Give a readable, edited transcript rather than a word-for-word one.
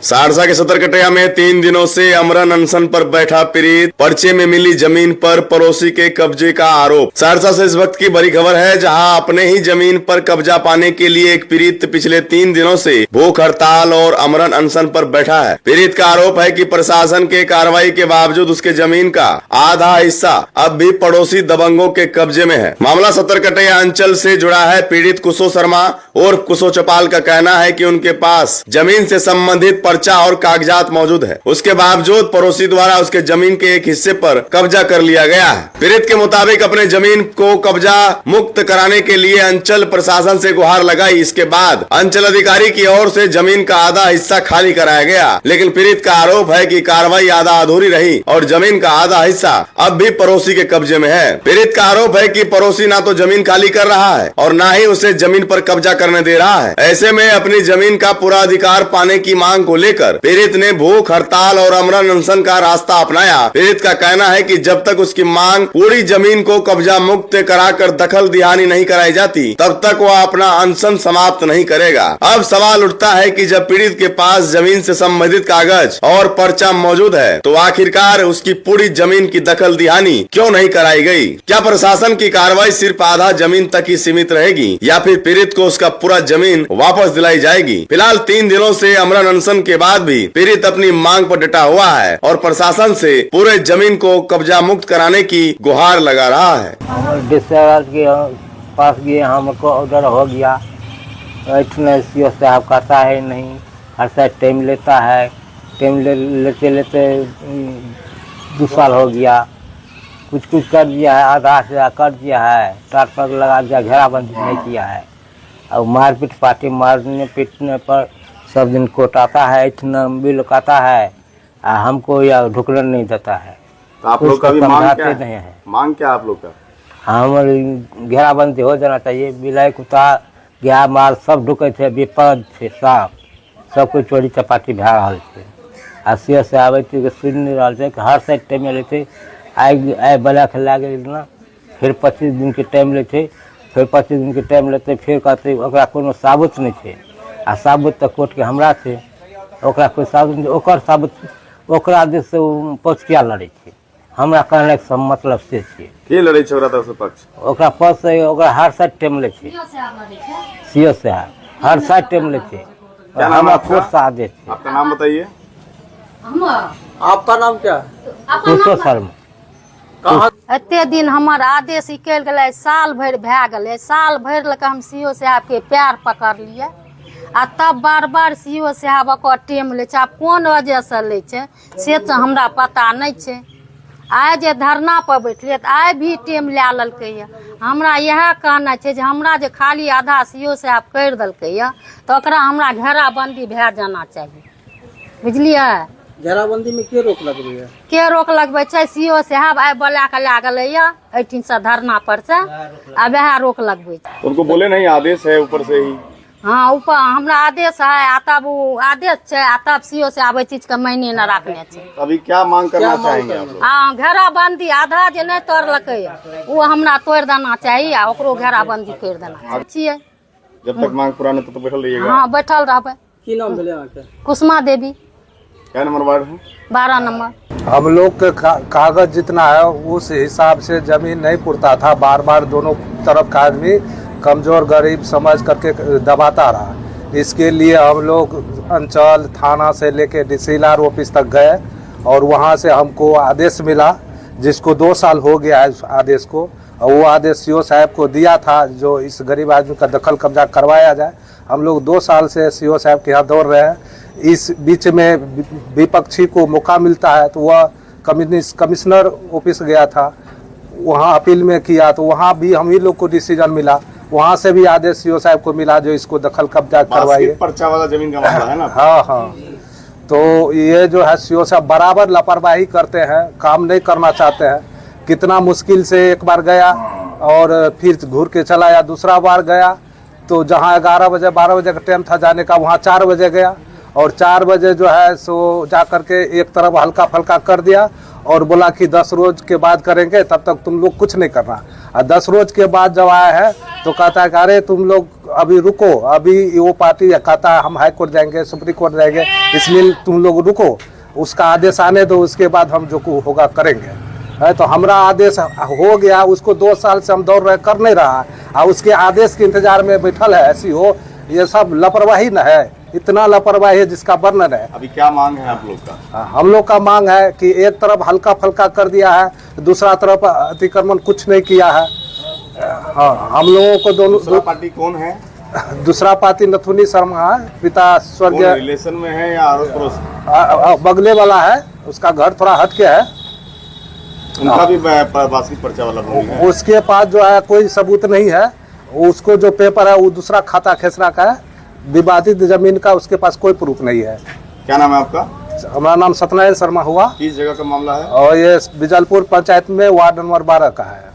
सहरसा के सतरकटिया में 3 दिनों से अमरन अनशन पर बैठा पीड़ित, पर्चे में मिली जमीन पर पड़ोसी के कब्जे का आरोप। सहरसा से इस वक्त की बड़ी खबर है, जहां अपने ही जमीन पर कब्जा पाने के लिए एक पीड़ित पिछले 3 दिनों से भूख हड़ताल और अमरन अनशन पर बैठा है। पीड़ित का आरोप है कि प्रशासन के कार्रवाई के बावजूद उसके जमीन का आधा हिस्सा अब भी पड़ोसी दबंगों के कब्जे में है। मामला सतरकटिया अंचल से जुड़ा है। पीड़ित कुशो शर्मा और कुशो चपाल का कहना है कि उनके पास जमीन से संबंधित पर्चा और कागजात मौजूद है। उसके बावजूद पड़ोसी द्वारा उसके जमीन के एक हिस्से पर कब्जा कर लिया गया है। पीड़ित के मुताबिक अपने जमीन को कब्जा मुक्त कराने के लिए अंचल प्रशासन से गुहार लगाई। इसके बाद अंचल अधिकारी की ओर से जमीन का आधा हिस्सा खाली कराया गया, लेकिन पीड़ित का आरोप है कि कार्रवाई आधा अधूरी रही और जमीन का आधा हिस्सा अब भी पड़ोसी के कब्जे में है। पीड़ित का आरोप है कि पड़ोसी ना तो जमीन खाली कर रहा है और ना ही उसे जमीन पर कब्जा करने दे रहा है। ऐसे में अपनी जमीन का पूरा अधिकार पाने की मांग को लेकर पीड़ित ने भूख हड़ताल और अमरन अनशन का रास्ता अपनाया। पीड़ित का कहना है कि जब तक उसकी मांग पूरी जमीन को कब्जा मुक्त कराकर दखल दिहानी नहीं कराई जाती, तब तक वह अपना अनशन समाप्त नहीं करेगा। अब सवाल उठता है कि जब पीड़ित के पास जमीन से संबंधित कागज और पर्चा मौजूद है, तो आखिरकार उसकी पूरी जमीन की दखल दिहानी क्यों नहीं कराई गई? क्या प्रशासन की कार्रवाई सिर्फ आधा जमीन तक ही सीमित रहेगी या फिर पीड़ित को उसका पूरा जमीन वापस दिलाई जाएगी? फिलहाल 3 दिनों से अमरन अनशन के बाद भी पीड़ित अपनी मांग पर डटा हुआ है और प्रशासन से पूरे जमीन को कब्जा मुक्त कराने की गुहार लगा रहा है। डिस्ट्रिक्ट के पास गए, हमको ऑर्डर हो गया। इतने सीओ साहब कहता है नहीं, हर साइड टाइम लेता है। टाइम लेते लेते 2 साल हो गया। कुछ कर दिया है, आधा से कर दिया है, टाट पर लगा दिया, घेराबंदी नहीं किया है। और मारपीट पार्टी मारने पीटने पर सब दिन कोर्ट आता है, इतना बिल कहता है, हमको या ढुकने नहीं देता है। तो आप लोग का भी मांग क्या नहीं है? मांग क्या आप लोग का? हमारी घेराबंदी हो जाना चाहिए। बिलाई कुत्ता गाय माल सब ढुके थे, विपद थे, सब कुछ चोरी चपाटी भए रहा है। आ सीओ से आबे थे सुन नहीं रहा थे, हर साइड टाइम लेते। आइ ब्लैक ला गए ना, फिर 25 दिन के टाइम लेते, फिर 25 दिन के टाइम लेते, फिर कहते ओकरा कोनो साबुत नहीं थे। आ साबुत तो कोर्ट के हमरा थे, ओकरा कोई साबुत नहीं, ओकर साबुत ओकरा देश से पक्ष लड़े थे। हमरा कहने के सब मतलब से छे के लड़े छै ओकरा तरफ से पक्ष? ओकरा पक्ष से ओकरा हर साइड टाइम ले छे। सीओ से हर साइड टाइम ले छे। हमरा कोर्ट से आदेश छे। आपका नाम बताइए। आपका नाम क्या? कुशो शर्मा। एते दिन हमर आदेश निकल गए, साल भर भए गए। साल भर लग हम सीओ साहब के पैर पकड़ लिए, आ तब बार बार सीओ साहब ओकर टेम ले छै। आब कोन वजह से ले छै से तो हमरा पता नहीं छै। आइ जे धरना पर बैठलिए तो आइ भी टेम लै ललकै या। हमरा यह कहना छै जे हमरा जे खाली आधा सीओ साहब कर देलकै या, तो ओकरा हमरा घेराबंदी भए जाना चाहिए, बुझलिए? घेराबंदी में के रोक लग रही है? के रोक लगबै छै? सीओ साहब आइ बोला के लै गेलै या एठिन से धरना पर से, आ वह रोक लगबै छै। उनको बोले नहीं आदेश है ऊपर से ही। हाँ, ऊपर हमरा आदेश है, आ तब वो आदेश छै, आ तब सीओ से आबे चीज के मायने न रखने छै। अभी क्या मांग करना चाहेंगे आप लोग? हाँ, घेराबंदी आधा जे नहीं तोड़लकै वो हमरा तोड़ देना चाहिए, आ ओकरो घेराबंदी कर देना चाहिए। जब तक मांग पूरा नहीं तो बैठल रहिएगा? हाँ, बैठल रहबै। की नाम भेले अहाँके? कुसुमा देवी। क्या नंबर वार्ड है? 12 नंबर। हम लोग के कागज जितना है उस हिसाब से जमीन नहीं पुरता था। बार बार दोनों तरफ का आदमी कमज़ोर गरीब समझ करके दबाता रहा। इसके लिए हम लोग अंचल थाना से लेके डिसीलार ऑफिस तक गए और वहाँ से हमको आदेश मिला, जिसको 2 साल हो गया है उस आदेश को। और वो आदेश सीओ साहब को दिया था जो इस गरीब आदमी का दखल कब्जा करवाया जाए। हम लोग 2 साल से सीओ साहब के यहाँ दौड़ रहे हैं। इस बीच में विपक्षी को मौका मिलता है तो वह कमिश्नर ऑफिस गया था, वहाँ अपील में किया, तो वहाँ भी हम ही लोग को डिसीजन मिला। वहाँ से भी आदेश सीओ साहब को मिला जो इसको दखल कब्जा करवाइए। पर्चा वाला जमीन का मामला है ना? हाँ। तो ये जो है सीओ साहब बराबर लापरवाही करते हैं, काम नहीं करना चाहते हैं। कितना मुश्किल से एक बार गया और फिर घूर के चला आया। दूसरा बार गया तो जहाँ 11 बजे 12 बजे का टाइम था जाने का, वहाँ 4 बजे गया और 4 बजे जो है सो जा करके एक तरफ हल्का फल्का कर दिया और बोला कि 10 रोज के बाद करेंगे, तब तक तुम लोग कुछ नहीं करना। और 10 रोज के बाद जब आया है तो कहता है कि अरे तुम लोग अभी रुको, अभी वो पार्टी कहता है हम हाई कोर्ट जाएंगे, सुप्रीम कोर्ट जाएंगे, इसलिए तुम लोग रुको, उसका आदेश आने दो, उसके बाद हम जो होगा करेंगे। है तो हमारा आदेश हो गया, उसको 2 साल से हम दौड़ रहे, कर नहीं रहा, और उसके आदेश के इंतजार में बैठल है ऐसी हो। ये सब लापरवाही न है, इतना लापरवाही है जिसका वर्णन है। अभी क्या मांग है आप लोग का? हम लोग का मांग है कि एक तरफ हल्का फल्का कर दिया है, दूसरा तरफ अतिक्रमण कुछ नहीं किया है। हाँ, हम लोगों को दूसरा पार्टी कौन है? दूसरा पार्टी नथुनी शर्मा है, पिता स्वर्गीय रिलेशन में है या अड़ोस पड़ोस? बगले वाला है, उसका घर थोड़ा हटके है। उनका भी वार्षिक पर्चा वाला भूमि है। उसके पास जो है कोई सबूत नहीं है, उसको जो पेपर है वो दूसरा खाता खेसरा का है, विवादित जमीन का उसके पास कोई प्रूफ नहीं है। क्या नाम है आपका? हमारा नाम सत्यनारायण शर्मा हुआ। किस जगह का मामला है? और ये बिजलपुर पंचायत में वार्ड नंबर 12 का है।